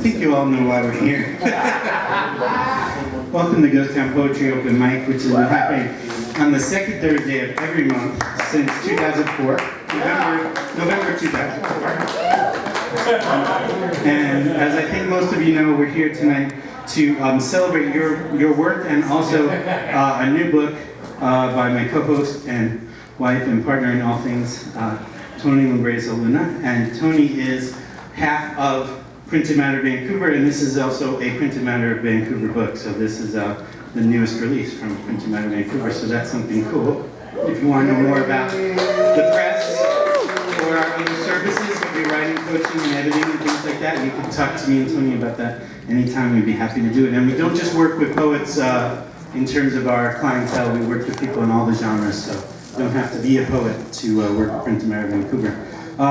I think you all know why we're here. Welcome to Ghost Town Poetry Open Mic, which has been happening on the second Thursday of every month since 2004, November 2004. And as I think most of you know, we're here tonight to celebrate your work and also a new book by my co-host and wife and partner in all things, Tony Lambreza Luna. And Tony is half of Printed Matter Vancouver, and this is also a Printed Matter Vancouver book. So this is the newest release from Printed Matter Vancouver, so that's something cool. If you want to know more about the press or our other services, we'll be writing, coaching, and editing and things like that. You can talk to me and Tony about that anytime. We'd be happy to do it. And we don't just work with poets in terms of our clientele. We work with people in all the genres, so you don't have to be a poet to work with Printed Matter Vancouver.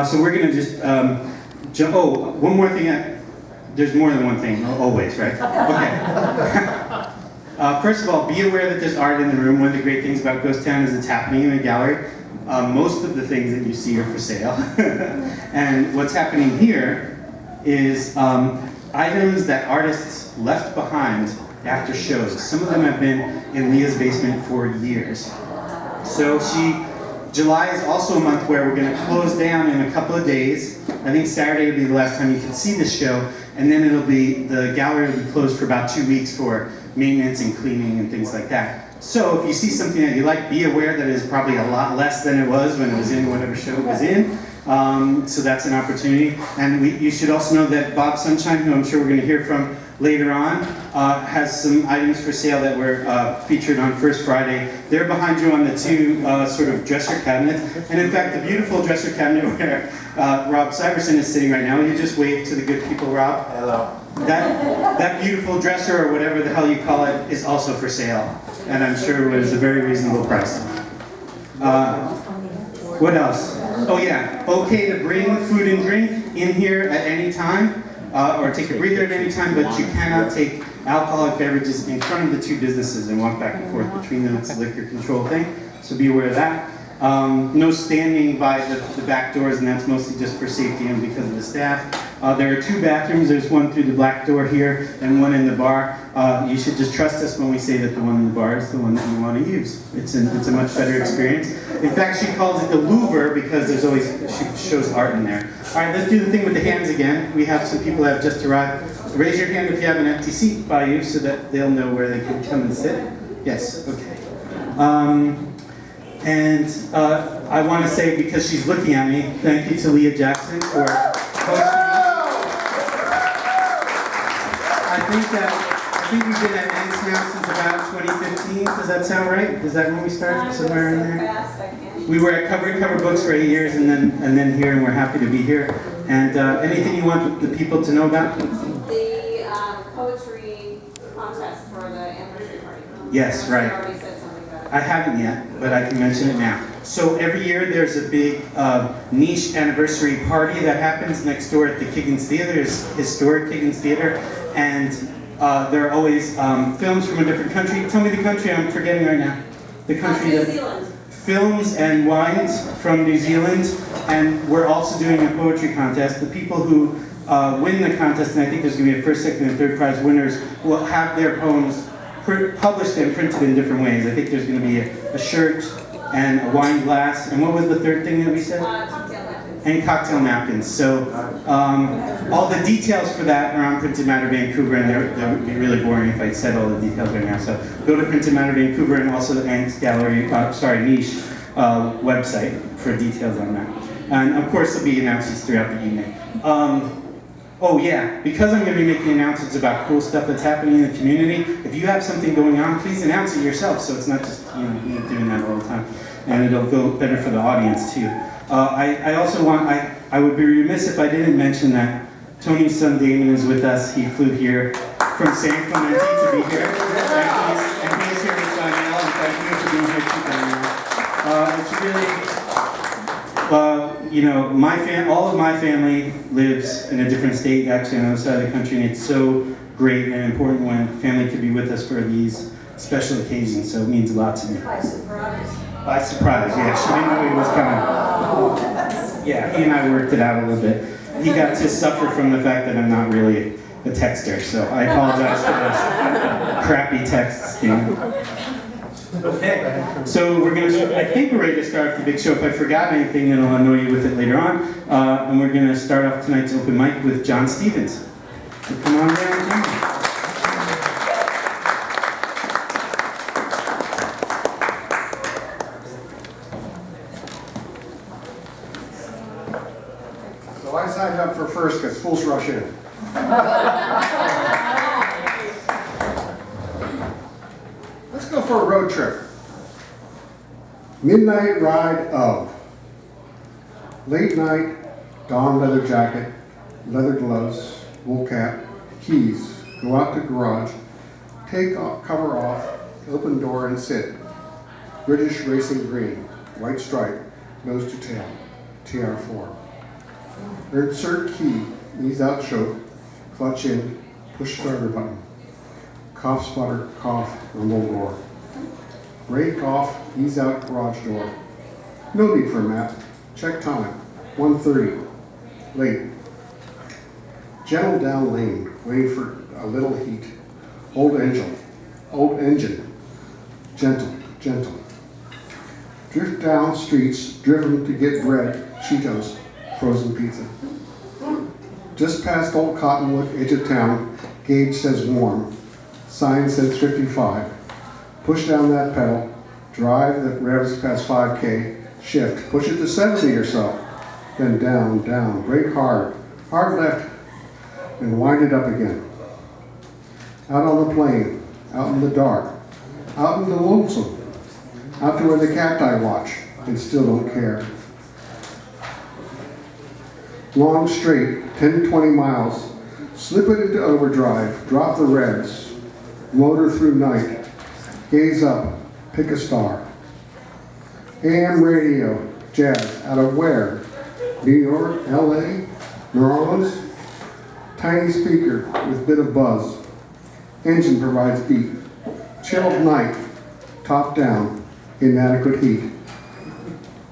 So we're going to just one more thing. There's more than one thing, always, right? Okay. First of all, be aware that there's art in the room. One of the great things about Ghost Town is it's happening in a gallery. Most of the things that you see are for sale. And what's happening here is items that artists left behind after shows. Some of them have been in Leah's basement for years. So July is also a month where we're going to close down in a couple of days. I think Saturday will be the last time you can see this show, and then the gallery will be closed for about 2 weeks for maintenance and cleaning and things like that. So if you see something that you like, be aware that it is probably a lot less than it was when it was in whatever show it was in. So that's an opportunity. And you should also know that Bob Sunshine, who I'm sure we're going to hear from later on, has some items for sale that were featured on First Friday. They're behind you on the two sort of dresser cabinets. And in fact, the beautiful dresser cabinet where Rob Syverson is sitting right now, you just wave to the good people, Rob. Hello. That beautiful dresser, or whatever the hell you call it, is also for sale. And I'm sure it was a very reasonable price. What else? Oh yeah, okay to bring food and drink in here at any time. Or take a breather at any time, but you cannot take alcoholic beverages in front of the two businesses and walk back and forth between them. It's a liquor control thing, so be aware of that. No standing by the back doors, and that's mostly just for safety and because of the staff. There are two bathrooms. There's one through the black door here and one in the bar. You should just trust us when we say that the one in the bar is the one that you want to use. It's a much better experience. In fact, she calls it the Louvre because she shows art in there. All right, let's do the thing with the hands again. We have some people that have just arrived. Raise your hand if you have an empty seat by you so that they'll know where they can come and sit. Yes, okay. I want to say, because she's looking at me, thank you to Leah Jackson for hosting. I think we've been at Ants now since about 2015. Does that sound right? Is that when we started? Somewhere in there? We were at Cover Books for 8 years, and then here, and we're happy to be here. And anything you want the people to know about? The poetry contest for the anniversary party. Yes, right. You already said something about it. I haven't yet, but I can mention it now. So every year there's a big niche anniversary party that happens next door at the Kiggins Theater. It's historic Kiggins Theater, and there are always films from a different country. Tell me the country I'm forgetting right now. The country New Zealand. Films and wines from New Zealand, and we're also doing a poetry contest. The people who win the contest, and I think there's going to be a first, second, and third prize winners, will have their poems published and printed in different ways. I think there's going to be a shirt and a wine glass, and what was the third thing that we said? Cocktail napkins. And cocktail napkins. So all the details for that are on Printed Matter Vancouver, and that would be really boring if I said all the details right now. So go to Printed Matter Vancouver and also the Ants Gallery, Niche website for details on that. And of course there'll be announcements throughout the evening. Oh yeah, because I'm going to be making announcements about cool stuff that's happening in the community, if you have something going on, please announce it yourself, so it's not just me doing that all the time. And it'll go better for the audience too. I also I would be remiss if I didn't mention that Tony's son Damon is with us. He flew here from San Clemente to be here. And he's here with Danielle, and thank you for being here too, Danielle. It's really, all of my family lives in a different state, actually on the other side of the country, and it's so great and important when family could be with us for these special occasions, so it means a lot to me. By surprise. By surprise, yeah. She didn't know he was coming. Yeah, he and I worked it out a little bit. He got to suffer from the fact that I'm not really a texter, so I apologize for this crappy text scheme. Okay, so we're gonna, I think we're ready to start off the big show. If I forgot anything, then I'll annoy you with it later on. And we're gonna start off tonight's open mic with John Stevens. So come on down, John. So I signed up for first because fools rush in. Let's go for a road trip. Midnight ride of. Late night, dawn leather jacket, leather gloves, wool cap, keys, go out to garage, take off, cover off, open door and sit. British racing green, white stripe, nose to tail, TR4. Insert key, ease out choke, clutch in, push starter button. Cough sputter, cough, rumble roar. Brake off, ease out garage door. No need for a map. Check time, 1:30. Late. Gentle down lane, waiting for a little heat. Old engine. Gentle. Drift down streets, driven to get bread, Cheetos, frozen pizza. Just past Old Cottonwood, edge of town, gauge says warm, sign says 55. Push down that pedal, drive that revs past 5K, shift, push it to 70 or so, then down, brake hard left, and wind it up again. Out on the plain, out in the dark, out in the lonesome, out to where the cacti watch and still don't care. Long straight, 10-20 miles, slip it into overdrive, drop the revs, motor through night, gaze up, pick a star. AM radio, jazz, out of where? New York, LA, New Orleans? Tiny speaker with bit of buzz. Engine provides beat. Chilled night, top down, inadequate heat.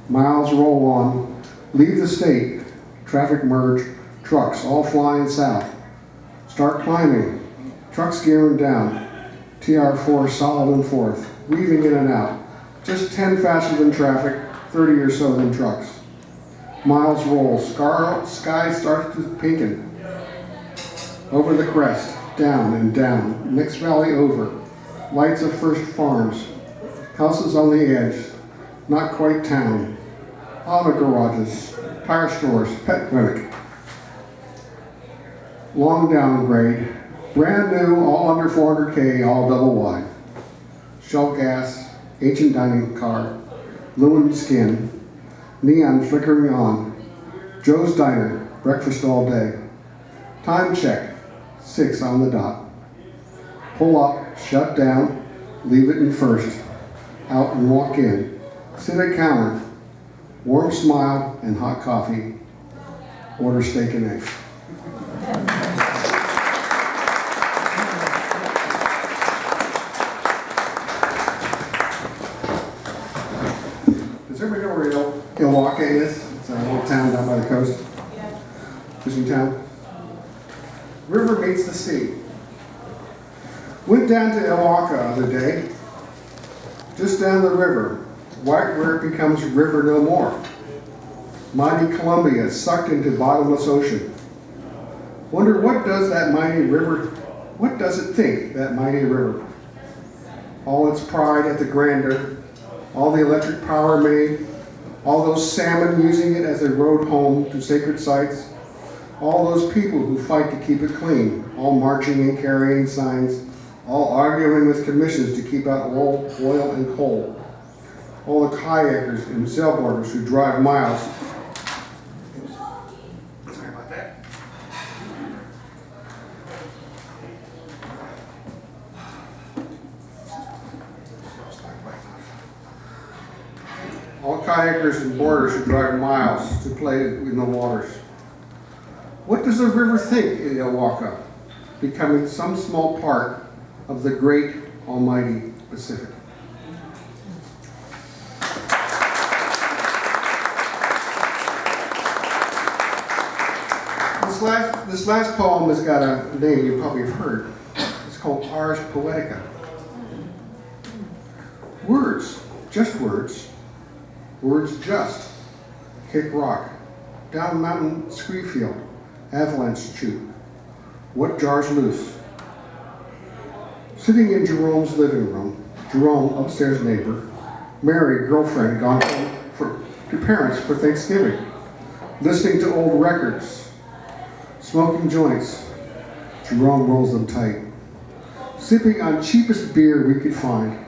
Miles roll on, leave the state, traffic merge, trucks all flying south. Start climbing, trucks gearing down. TR4 solid and fourth, weaving in and out. Just 10 faster than traffic, 30 or so than trucks. Miles roll, sky starts to pinken. Over the crest, down and down, next valley over. Lights of first farms, houses on the edge, not quite town. Auto garages, tire stores, pet clinic. Long downgrade, brand new, all under 400K, all double wide. Shell gas, ancient dining car, Lewin skin, neon flickering on. Joe's Diner, breakfast all day. Time check, 6 on the dot. Pull up, shut down, leave it in first. Out and walk in. Sit at counter, warm smile and hot coffee. Order steak and eggs. Does everybody know where Ilwaca is? It's a little town down by the coast. Yeah. Fishing town. River meets the sea. Went down to Ilwaca the other day. Just down the river, right where it becomes river no more. Mighty Columbia sucked into bottomless ocean. Wonder what does that mighty river, what does it think, that mighty river? All its pride at the grandeur, all the electric power made, all those salmon using it as they rode home to sacred sites, all those people who fight to keep it clean, all marching and carrying signs, all arguing with commissions to keep out oil and coal, all the kayakers and sailboarders who drive miles. Sorry about that. All kayakers and boarders who drive miles to play in the waters. What does the river think in Ilwaca, becoming some small part of the great almighty Pacific? This last poem has got a name you probably have heard. It's called Ars Poetica. Words, just words. Words just. Kick rock. Down mountain scree field. Avalanche shoot. What jars loose? Sitting in Jerome's living room, Jerome, upstairs neighbor, Mary, girlfriend, gone home to parents for Thanksgiving, listening to old records, smoking joints, Jerome rolls them tight, sipping on cheapest beer we could find,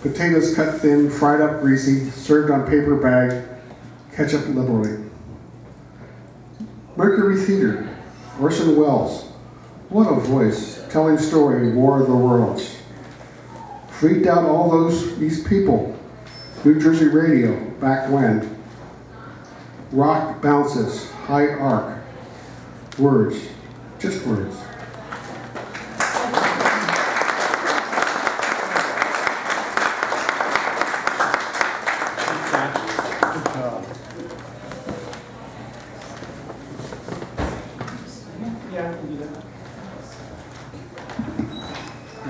potatoes cut thin, fried up greasy, served on paper bag, ketchup liberally. Mercury Theater, Orson Welles, what a voice, telling story, War of the Worlds. Freaked out all these people. New Jersey radio, back when. Rock bounces, high arc. Words, just words.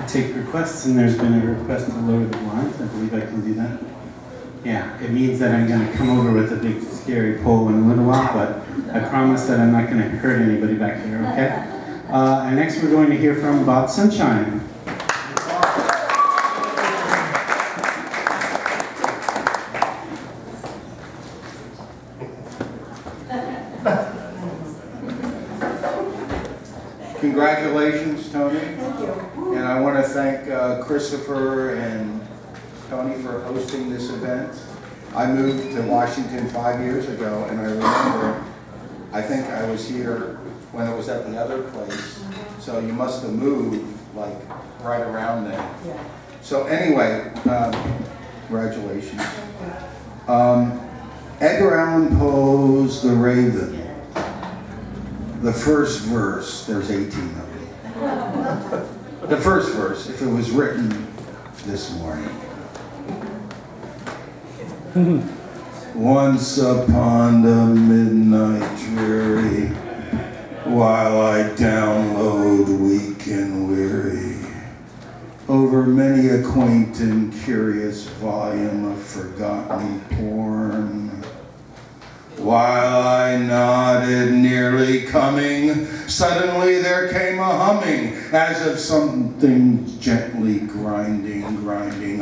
Take requests, and there's been a request to lower the blinds. I believe I can do that. Yeah, it means that I'm going to come over with a big scary pole in a little while, but I promise that I'm not going to hurt anybody back there, okay? And next we're going to hear from Bob Sunshine. Congratulations, Tony. Thank you. And I want to thank Christopher and Tony for hosting this event. I moved to Washington 5 years ago, and I remember, I think I was here when it was at the other place. So you must have moved like right around then. Yeah. So anyway, congratulations. Edgar Allan Poe's The Raven. The first verse, there's 18 of them. The first verse, if it was written this morning. Once upon the midnight dreary, while I download weak and weary, over many a quaint and curious volume of forgotten porn, while I nodded, nearly coming, suddenly there came a humming, as of something gently grinding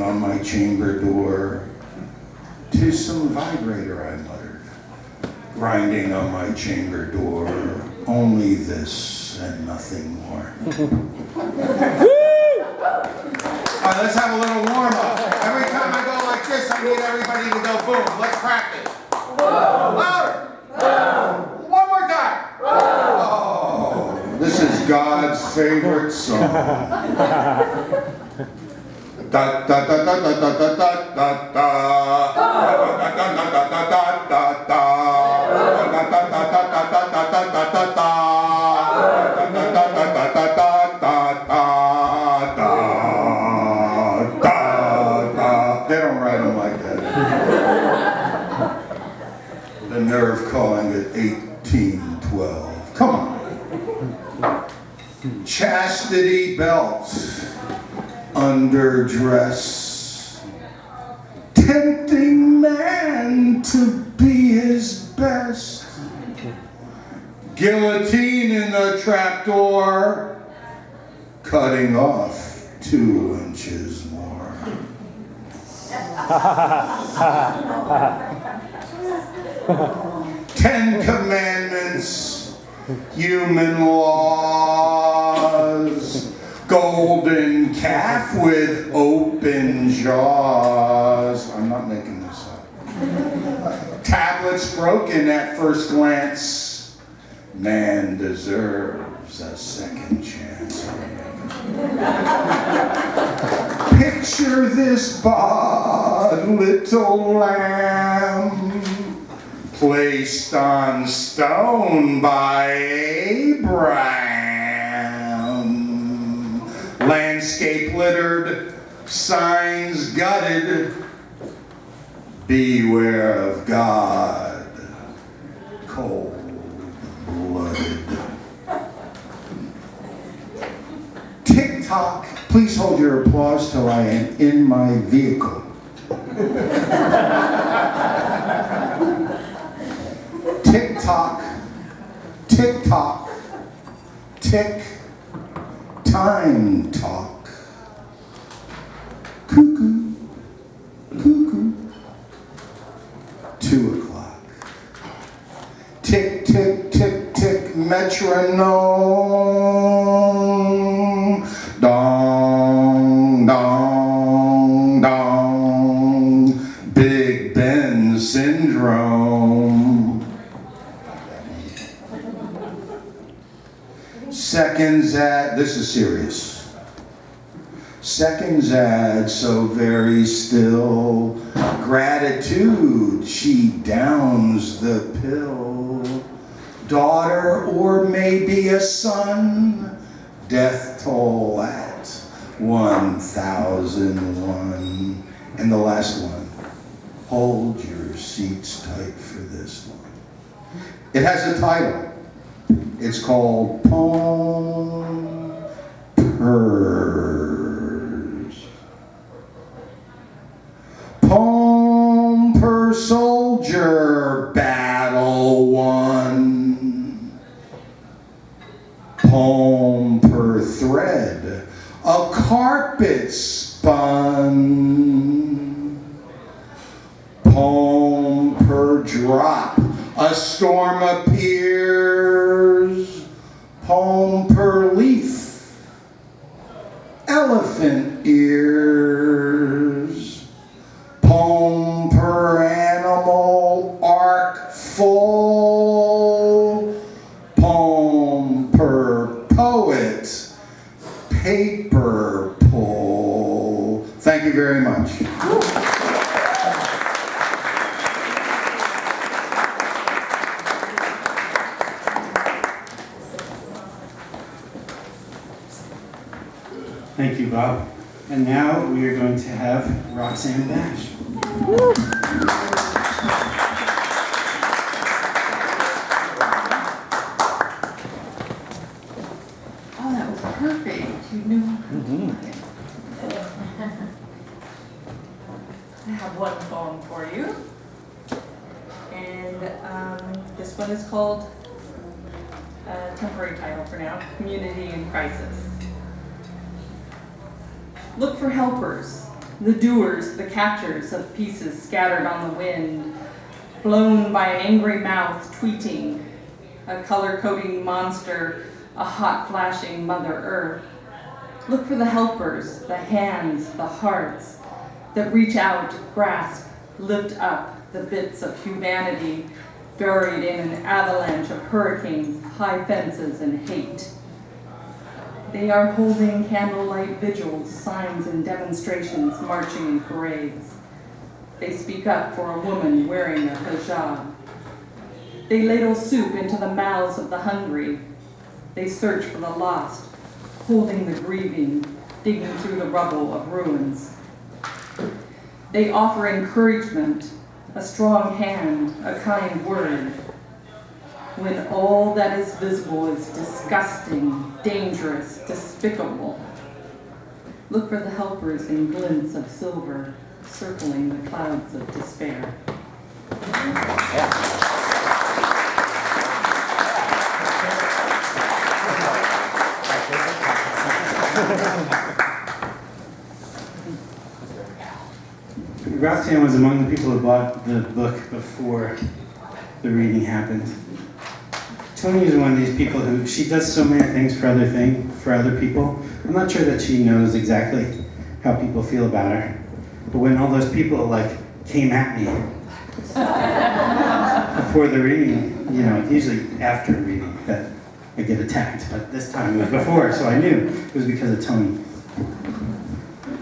on my chamber door. 'Tis some vibrator, I muttered, grinding on my chamber door, only this and nothing more. All right, let's have a little warm-up. Every time I go like this, I need everybody to go boom. Let's practice. Louder! One more time! Oh, this is God's favorite song. Da da da da da da da da da da. They don't write them like that. The nerve calling it 1812. Come on. Chastity belt, underdress, tempting man to be his best. Guillotine in the trapdoor, cutting off 2 inches more. 10 commandments, human laws, golden calf with open jaws. I'm not making this up. Tablets broken at first glance. Man deserves a second chance. Picture this bod, little lamb, placed on stone by Abraham. Landscape littered, signs gutted. Beware of God, cold-blooded. Tick-tock, please hold your applause till I am in my vehicle. Tick-tock, tick-tock, tick, time talk. Cuckoo, cuckoo, 2 o'clock. Tick, tick, tick, tick, metronome. Dong, dong, dong. Big Ben syndrome. Seconds at, this is serious. Seconds at, so very still. Gratitude, she downs the pill. Daughter or maybe a son. Death toll at 1001. And the last one. Hold your seats tight for this one. It has a title. It's called Poem Pers. Poem per soldier, battle won. Poem per thread, a carpet spun. Poem per drop, a storm appears. Poem per leaf, elephant ears. Poem per animal, ark full. Poem per poet, paper pull. Thank you very much. Thank you, Bob. And now we are going to have Roxanne Bash. Oh, that was perfect. You knew. I have one poem for you. And this one is called, temporary title for now, Community in Crisis. Look for helpers, the doers, the catchers of pieces scattered on the wind, blown by an angry mouth tweeting, a color-coding monster, a hot flashing Mother Earth. Look for the helpers, the hands, the hearts that reach out, grasp, lift up the bits of humanity buried in an avalanche of hurricanes, high fences, and hate. They are holding candlelight vigils, signs and demonstrations, marching in parades. They speak up for a woman wearing a hijab. They ladle soup into the mouths of the hungry. They search for the lost, holding the grieving, digging through the rubble of ruins. They offer encouragement, a strong hand, a kind word. When all that is visible is disgusting, dangerous, despicable. Look for the helpers in glints of silver, circling the clouds of despair. Roxanne was among the people who bought the book before the reading happened. Tony is one of these people who, she does so many things for other people. I'm not sure that she knows exactly how people feel about her. But when all those people came at me before the reading, usually after a reading that I get attacked, but this time it was before, so I knew it was because of Tony.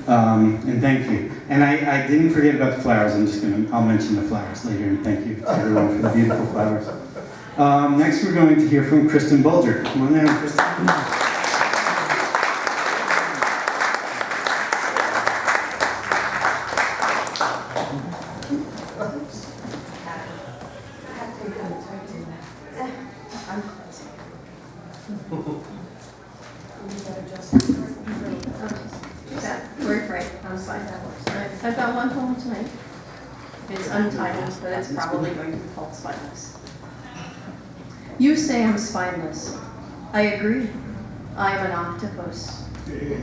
And thank you. And I didn't forget about the flowers. I'll mention the flowers later, and thank you to everyone for the beautiful flowers. Next we're going to hear from Kristen Bulger. Come on down, Kristen. very frank on spineless. I've got one poem tonight. It's untitled, but it's probably going to be called Spineless. You say I'm spineless. I agree. I'm an octopus.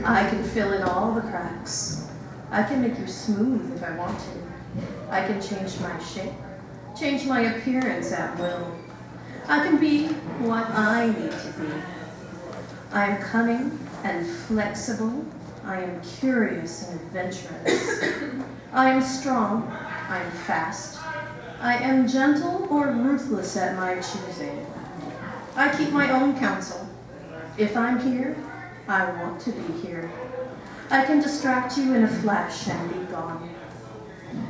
I can fill in all the cracks. I can make you smooth if I want to. I can change my shape, change my appearance at will. I can be what I need to be. I am cunning and flexible. I am curious and adventurous. I am strong. I am fast. I am gentle or ruthless at my choosing. I keep my own counsel. If I'm here, I want to be here. I can distract you in a flash and be gone.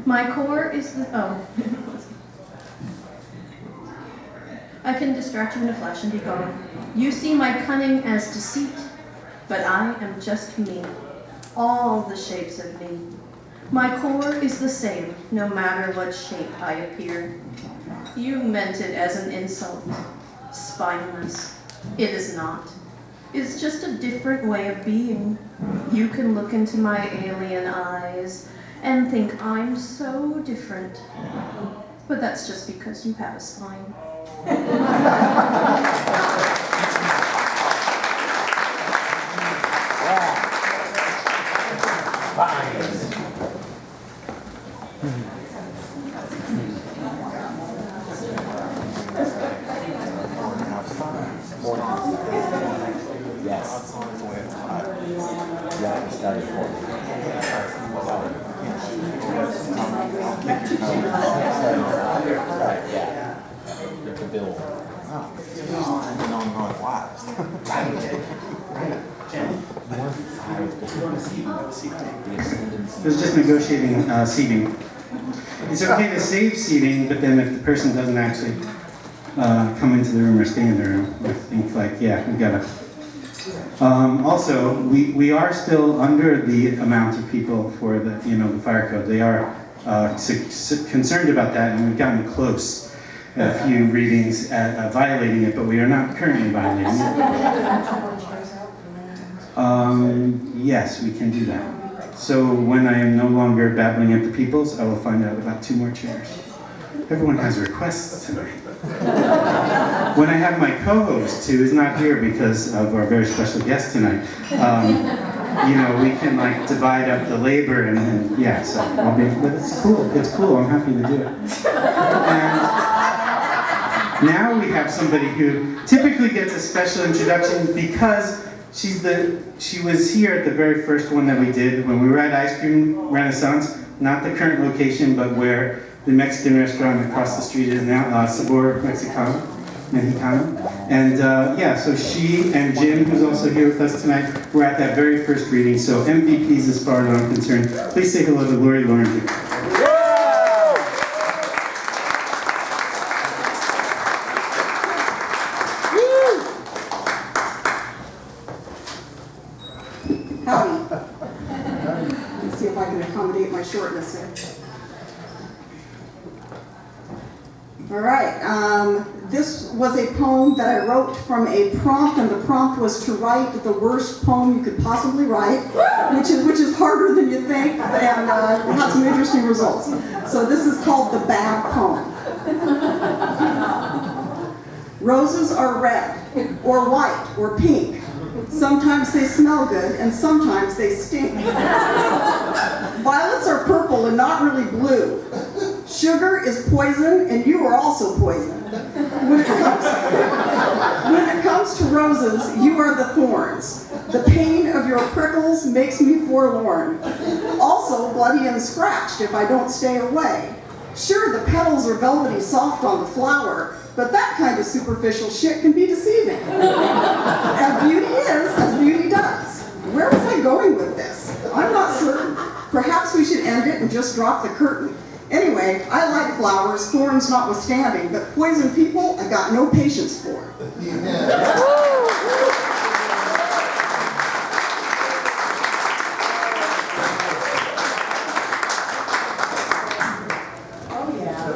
My core is the, I can distract you in a flash and be gone. You see my cunning as deceit, but I am just me, all the shapes of me. My core is the same, no matter what shape I appear. You meant it as an insult, spineless. It is not. It's just a different way of being. You can look into my alien eyes and think I'm so different. But that's just because you have a spine. Yes. Yeah, we started for Right, yeah. You have to build. Oh, no, I'm going last. It was just negotiating seating. It's okay to save seating, but then if the person doesn't actually come into the room or stay in the room, I think like, yeah, we gotta. Also, we are still under the amount of people for the the fire code. They are concerned about that, and we've gotten close at a few readings at violating it, but we are not currently violating it. Yes, we can do that. So when I am no longer babbling at the peoples, I will find out about 2 more chairs. Everyone has requests tonight. When I have my co-host, who is not here because of our very special guest tonight, we can like divide up the labor and yeah, so I'll be, but it's cool, I'm happy to do it. And now we have somebody who typically gets a special introduction because she was here at the very first one that we did when we were at Ice Cream Renaissance, not the current location, but where the Mexican restaurant across the street is now, Sabor Mexicano. And so she and Jim, who's also here with us tonight, were at that very first reading. So MVPs as far as I'm concerned. Please say hello to Lori Loren. Howdy. Let's see if I can accommodate my shortness here. All right, this was a poem that I wrote from a prompt, and the prompt was to write the worst poem you could possibly write, which is harder than you think, and had some interesting results. So this is called The Bad Poem. Roses are red, or white, or pink. Sometimes they smell good, and sometimes they stink. Violets are purple and not really blue. Sugar is poison, and you are also poison. When it comes to roses, you are the thorns. The pain of your prickles makes me forlorn. Also bloody and scratched if I don't stay away. Sure, the petals are velvety soft on the flower, but that kind of superficial shit can be deceiving. And beauty is as beauty does. Where was I going with this? I'm not certain. Perhaps we should end it and just drop the curtain. Anyway, I like flowers, thorns notwithstanding, but poison people, I got no patience for. Oh, yeah.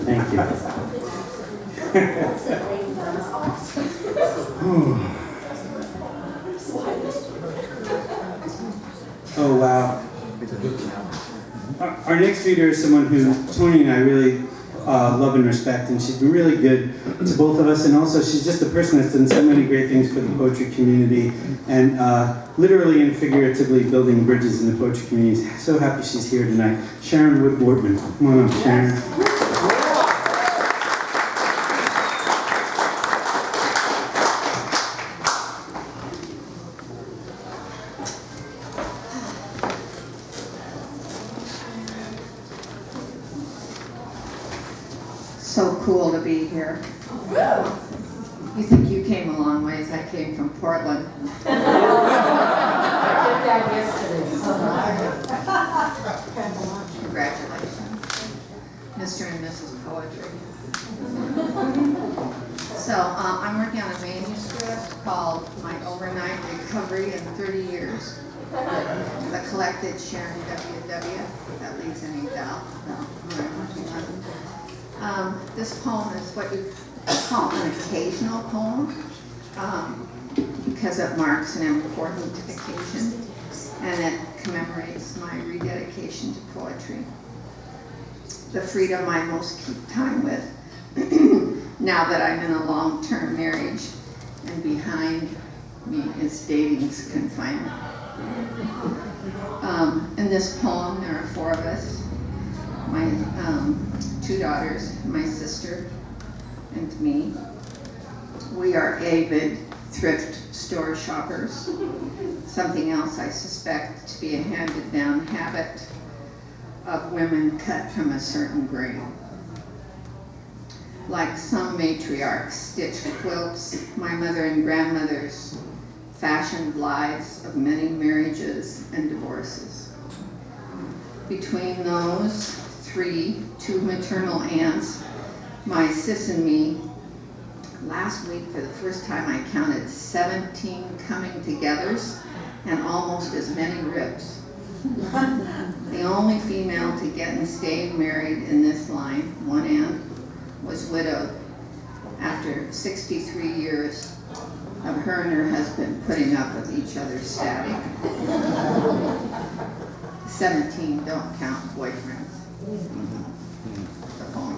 Thank you. Our next reader is someone who Tony and I really love and respect, and she's been really good to both of us, and also she's just a person that's done so many great things for the poetry community, and literally and figuratively building bridges in the poetry community. So happy she's here tonight. Sharon Wood Wortman. Come on up, Sharon. So cool to be here. You think you came a long ways? I came from Portland. I did that yesterday. Congratulations, Mr. and Mrs. Poetry. So I'm working on a manuscript called My Overnight Recovery in 30 Years. The collected Sharon W.W. If that leaves any doubt. No, I'm working on it. This poem is what you call an occasional poem because it marks an important occasion and it commemorates my rededication to poetry. The freedom I most keep time with now that I'm in a long-term marriage, and behind me is dating's confinement. In this poem, there are 4 of us. My 2 daughters, my sister, and me. We are avid thrift store shoppers, something else I suspect to be a handed-down habit of women cut from a certain grade. Like some matriarchs stitched quilts, my mother and grandmothers fashioned lives of many marriages and divorces. Between those 3, 2 maternal aunts, my sis and me, last week for the first time I counted 17 coming-togethers and almost as many ribs. The only female to get and stay married in this line, one aunt, was widowed after 63 years of her and her husband putting up with each other's static. 17 don't count boyfriends. The poem.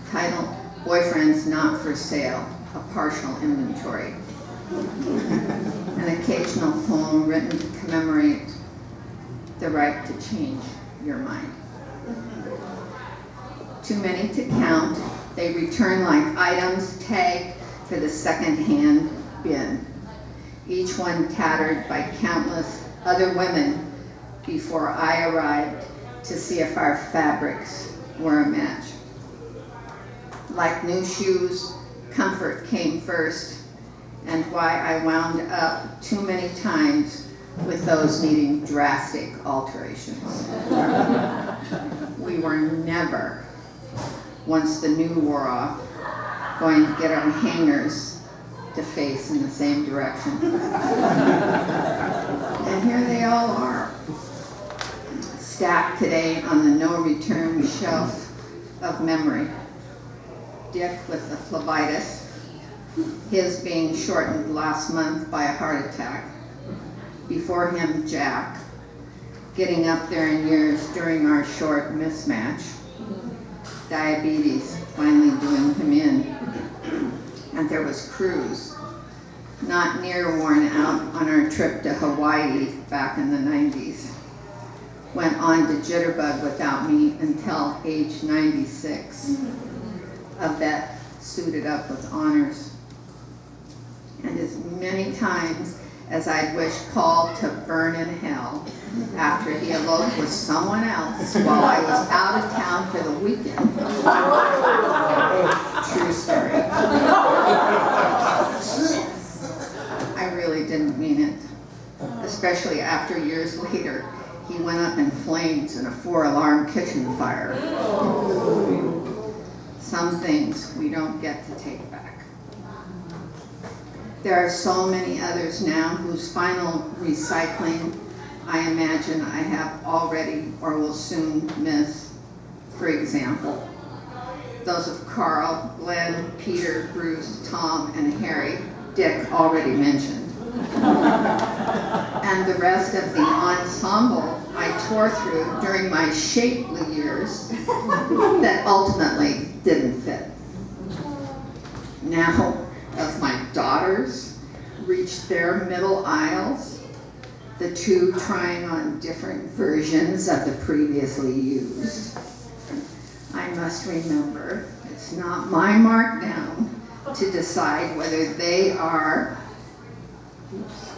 Title, Boyfriends Not for Sale, a Partial Inventory. An occasional poem written to commemorate the right to change your mind. Too many to count, they return like items tagged for the second-hand bin, each one tattered by countless other women before I arrived to see if our fabrics were a match. Like new shoes, comfort came first, and why I wound up too many times with those needing drastic alterations. We were never, once the new wore off, going to get our hangers to face in the same direction. And here they all are, stacked today on the no-return shelf of memory. Dick with the phlebitis, his being shortened last month by a heart attack. Before him, Jack, getting up there in years during our short mismatch. Diabetes finally doing him in. And there was Cruz, not near worn out on our trip to Hawaii back in the 90s. Went on to jitterbug without me until age 96. A vet suited up with honors. And as many times as I'd wish Paul to burn in hell after he eloped with someone else while I was out of town for the weekend. True story. I really didn't mean it, especially after years later, he went up in flames in a 4-alarm kitchen fire. Some things we don't get to take back. There are so many others now whose final recycling I imagine I have already or will soon miss. For example, those of Carl, Glenn, Peter, Bruce, Tom, and Harry, Dick already mentioned. And the rest of the ensemble I tore through during my shapely years that ultimately didn't fit. Now, as my daughters reach their middle aisles, the two trying on different versions of the previously used, I must remember it's not my markdown to decide whether they are, oops,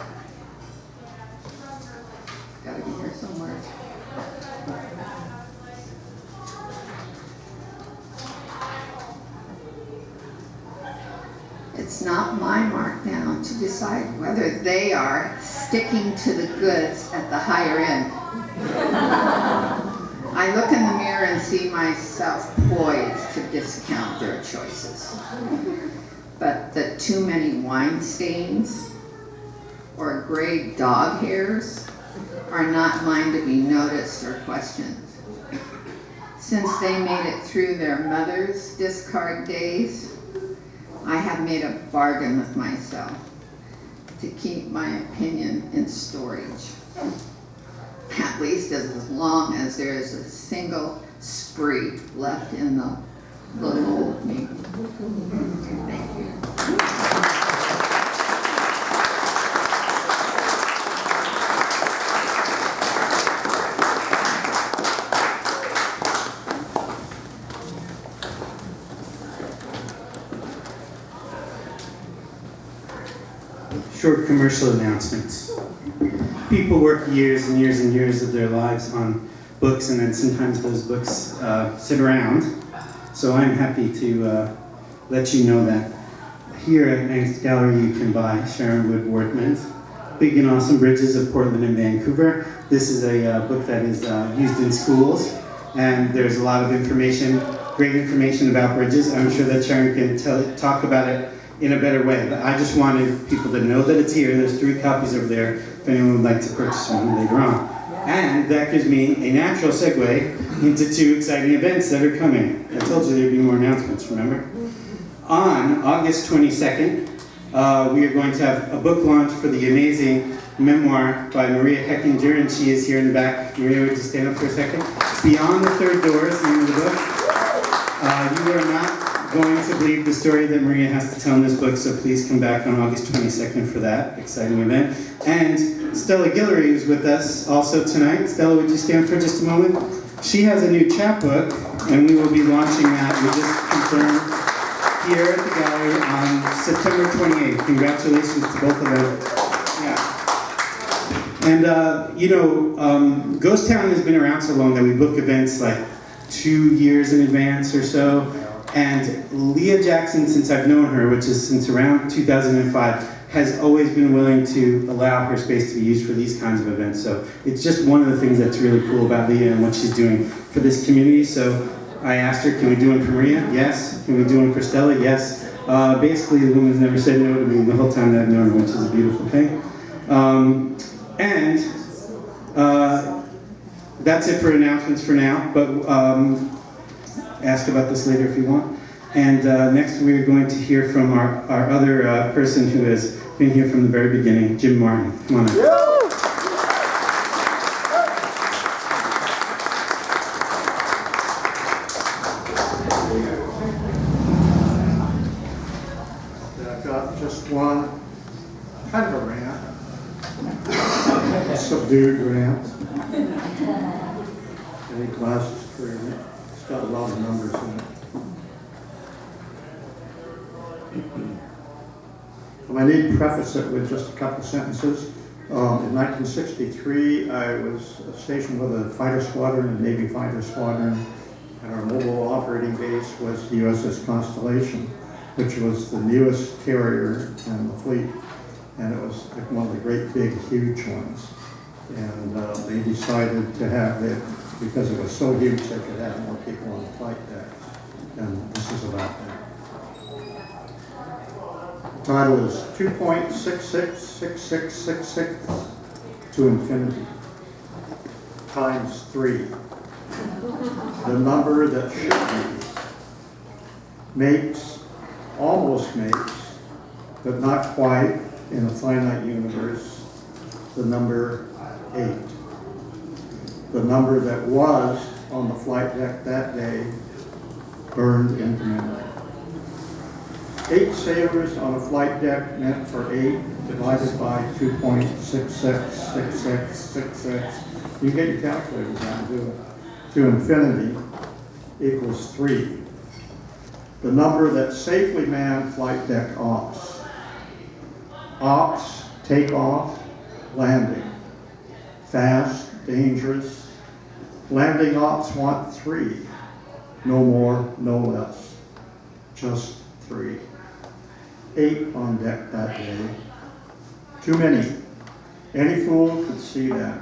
gotta be here somewhere. It's not my markdown to decide whether they are sticking to the goods at the higher end. I look in the mirror and see myself poised to discount their choices. But the too many wine stains or gray dog hairs are not mine to be noticed or questioned. Since they made it through their mother's discard days, I have made a bargain with myself to keep my opinion in storage. At least as long as there is a single spree left in the little old me. Thank you. Short commercial announcements. People work years and years and years of their lives on books, and then sometimes those books sit around. So I'm happy to let you know that here at Angst Gallery you can buy Sharon Wood Wortman's Big and Awesome Bridges of Portland and Vancouver. This is a book that is used in schools, and there's a lot of information, great information about bridges. I'm sure that Sharon can talk about it in a better way, but I just wanted people to know that it's here. There's 3 copies over there if anyone would like to purchase one later on. And that gives me a natural segue into 2 exciting events that are coming. I told you there'd be more announcements, remember? On August 22nd, we are going to have a book launch for the amazing memoir by Maria Heckinger, and she is here in the back. Maria, would you stand up for a second? Beyond the Third Door is the name of the book. You are not going to believe the story that Maria has to tell in this book, so please come back on August 22nd for that exciting event. And Stella Guillory is with us also tonight. Stella, would you stand for just a moment? She has a new chapbook, and we will be launching that. We just confirmed here at the gallery on September 28th. Congratulations to both of them. Yeah. And Ghost Town has been around so long that we book events like 2 years in advance or so. And Leah Jackson, since I've known her, which is since around 2005, has always been willing to allow her space to be used for these kinds of events. So it's just one of the things that's really cool about Leah and what she's doing for this community. So I asked her, can we do one for Maria? Yes. Can we do one for Stella? Yes. Basically, the woman's never said no to me the whole time that I've known her, which is a beautiful thing. That's it for announcements for now. But ask about this later if you want. And next we're going to hear from our other person who has been here from the very beginning, Jim Martin. Come on up. I've got just one kind of a rant, a subdued rant. Any glasses for it? It's got a lot of numbers in it. I need to preface it with just a couple sentences. In 1963, I was stationed with a fighter squadron, a Navy fighter squadron, and our mobile operating base was the USS Constellation, which was the newest carrier in the fleet, and it was like one of the great big huge ones. And they decided to have it, because it was so huge they could have more people on the flight deck, and this is about that. The title is 2.666666 to infinity times 3. The number that should be almost makes, but not quite in a finite universe, the number 8. The number that was on the flight deck that day burned into memory. 8 sailors on a flight deck meant for 8 divided by 2.666666. You get your calculators out and do it. To infinity equals 3. The number that safely manned flight deck ops. Ops, take off, landing. Fast, dangerous. Landing ops want 3. No more, no less. Just 3. 8 on deck that day. Too many. Any fool could see that.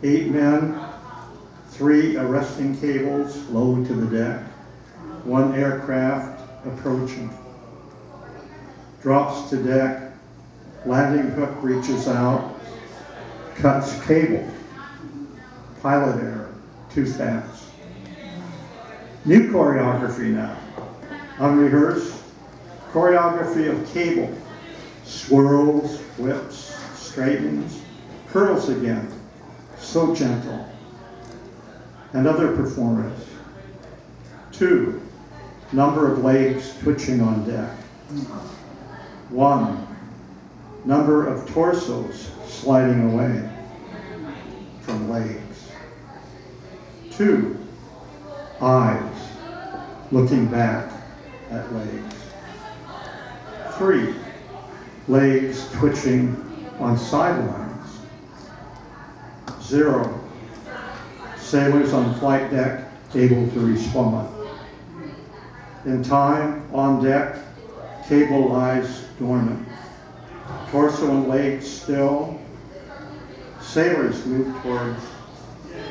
8 men, 3 arresting cables low to the deck. 1 aircraft approaching. Drops to deck. Landing hook reaches out. Cuts cable. Pilot error. Too fast. New choreography now. Unrehearsed. Choreography of cable. Swirls, whips, straightens, curls again. So gentle. And other performers. 2. Number of legs twitching on deck. 1. Number of torsos sliding away from legs. 2. Eyes looking back at legs. 3. Legs twitching on sidelines. 0. Sailors on flight deck able to respond. In time, on deck, cable lies dormant. Torso and legs still. Sailors move towards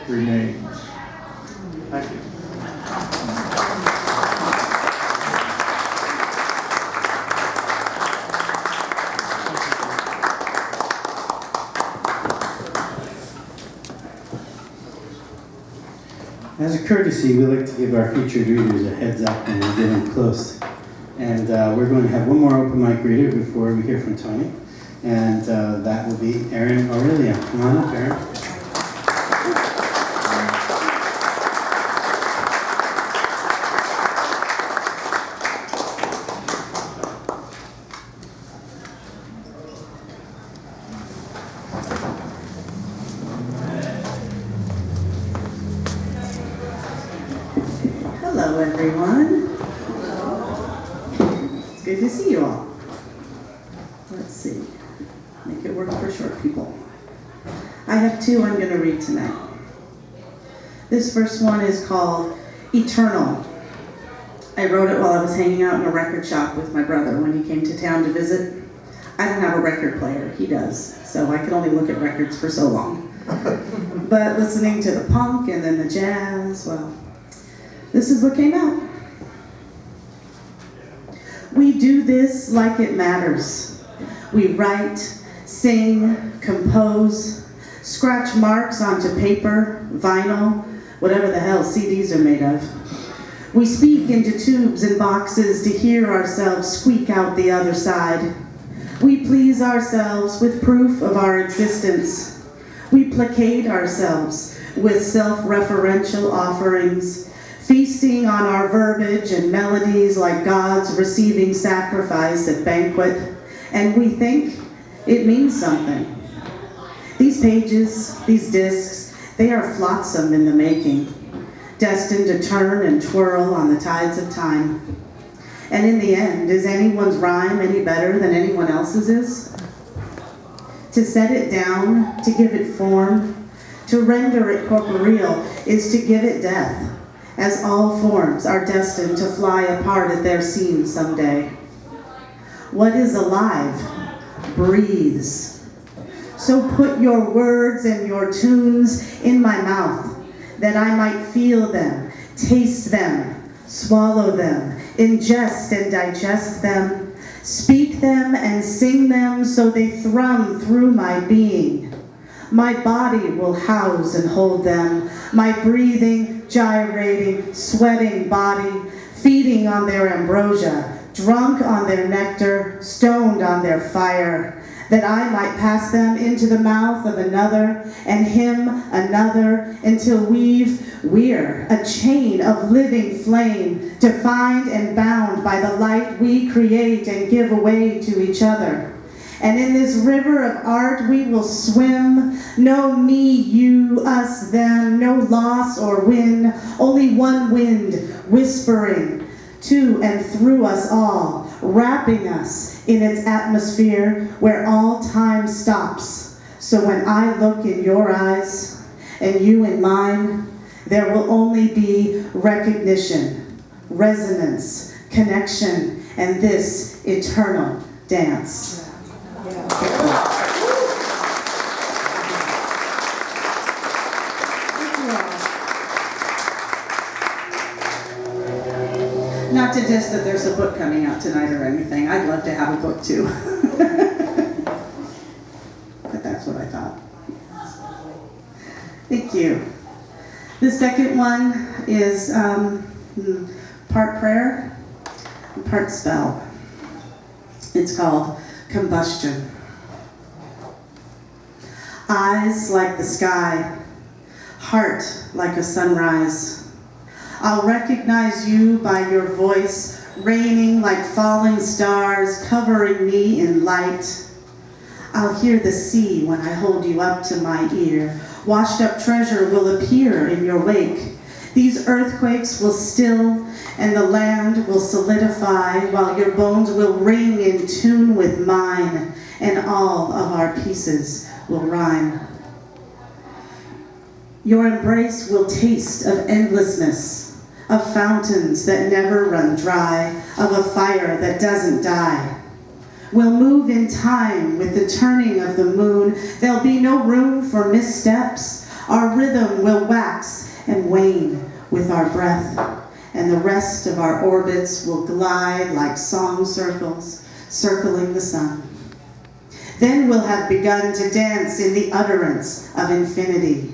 remains. Thank you. As a courtesy, we like to give our featured readers a heads up when we're getting close. And we're going to have one more open mic reader before we hear from Tony. And that will be Erin Aurelia. Come on up, Erin. Hello, everyone. It's good to see you all. Let's see. Make it work for short people. I have 2 I'm going to read tonight. This first one is called Eternal. I wrote it while I was hanging out in a record shop with my brother when he came to town to visit. I don't have a record player, he does, so I could only look at records for so long. But listening to the punk and then the jazz, well, this is what came out. We do this like it matters. We write, sing, compose, scratch marks onto paper, vinyl, whatever the hell CDs are made of. We speak into tubes and boxes to hear ourselves squeak out the other side. We please ourselves with proof of our existence. We placate ourselves with self-referential offerings, feasting on our verbiage and melodies like God's receiving sacrifice at banquet, and we think it means something. These pages, these discs, they are flotsam in the making, destined to turn and twirl on the tides of time. And in the end, is anyone's rhyme any better than anyone else's is? To set it down, to give it form, to render it corporeal, is to give it death, as all forms are destined to fly apart at their seams someday. What is alive breathes. So put your words and your tunes in my mouth, that I might feel them, taste them, swallow them, ingest and digest them, speak them and sing them so they thrum through my being. My body will house and hold them, my breathing, gyrating, sweating body, feeding on their ambrosia, drunk on their nectar, stoned on their fire, that I might pass them into the mouth of another, and him another, until we're a chain of living flame, defined and bound by the light we create and give away to each other. And in this river of art we will swim, no me, you, us, them, no loss or win, only one wind whispering to and through us all, wrapping us in its atmosphere where all time stops. So when I look in your eyes and you in mine, there will only be recognition, resonance, connection, and this eternal dance. Not to diss that there's a book coming out tonight or anything. I'd love to have a book too. But that's what I thought. Thank you. The second one is part prayer, part spell. It's called Combustion. Eyes like the sky, heart like a sunrise. I'll recognize you by your voice, raining like falling stars, covering me in light. I'll hear the sea when I hold you up to my ear. Washed up treasure will appear in your wake. These earthquakes will still, and the land will solidify, while your bones will ring in tune with mine, and all of our pieces will rhyme. Your embrace will taste of endlessness, of fountains that never run dry, of a fire that doesn't die. We'll move in time with the turning of the moon. There'll be no room for missteps. Our rhythm will wax and wane with our breath, and the rest of our orbits will glide like song circles circling the sun. Then we'll have begun to dance in the utterance of infinity.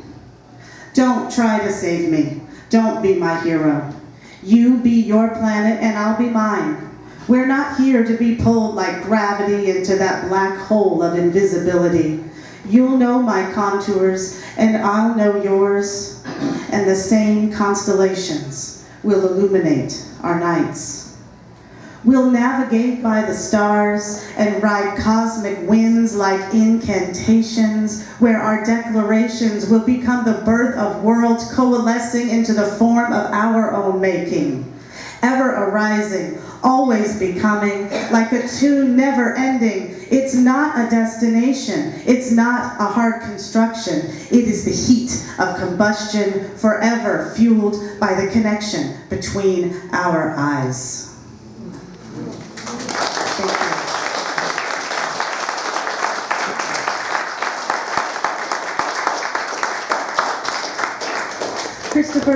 Don't try to save me. Don't be my hero. You be your planet and I'll be mine. We're not here to be pulled like gravity into that black hole of invisibility. You'll know my contours and I'll know yours, and the same constellations will illuminate our nights. We'll navigate by the stars and ride cosmic winds like incantations, where our declarations will become the birth of worlds coalescing into the form of our own making. Ever arising, always becoming, like a tune never ending. It's not a destination. It's not a hard construction. It is the heat of combustion, forever fueled by the connection between our eyes. Christopher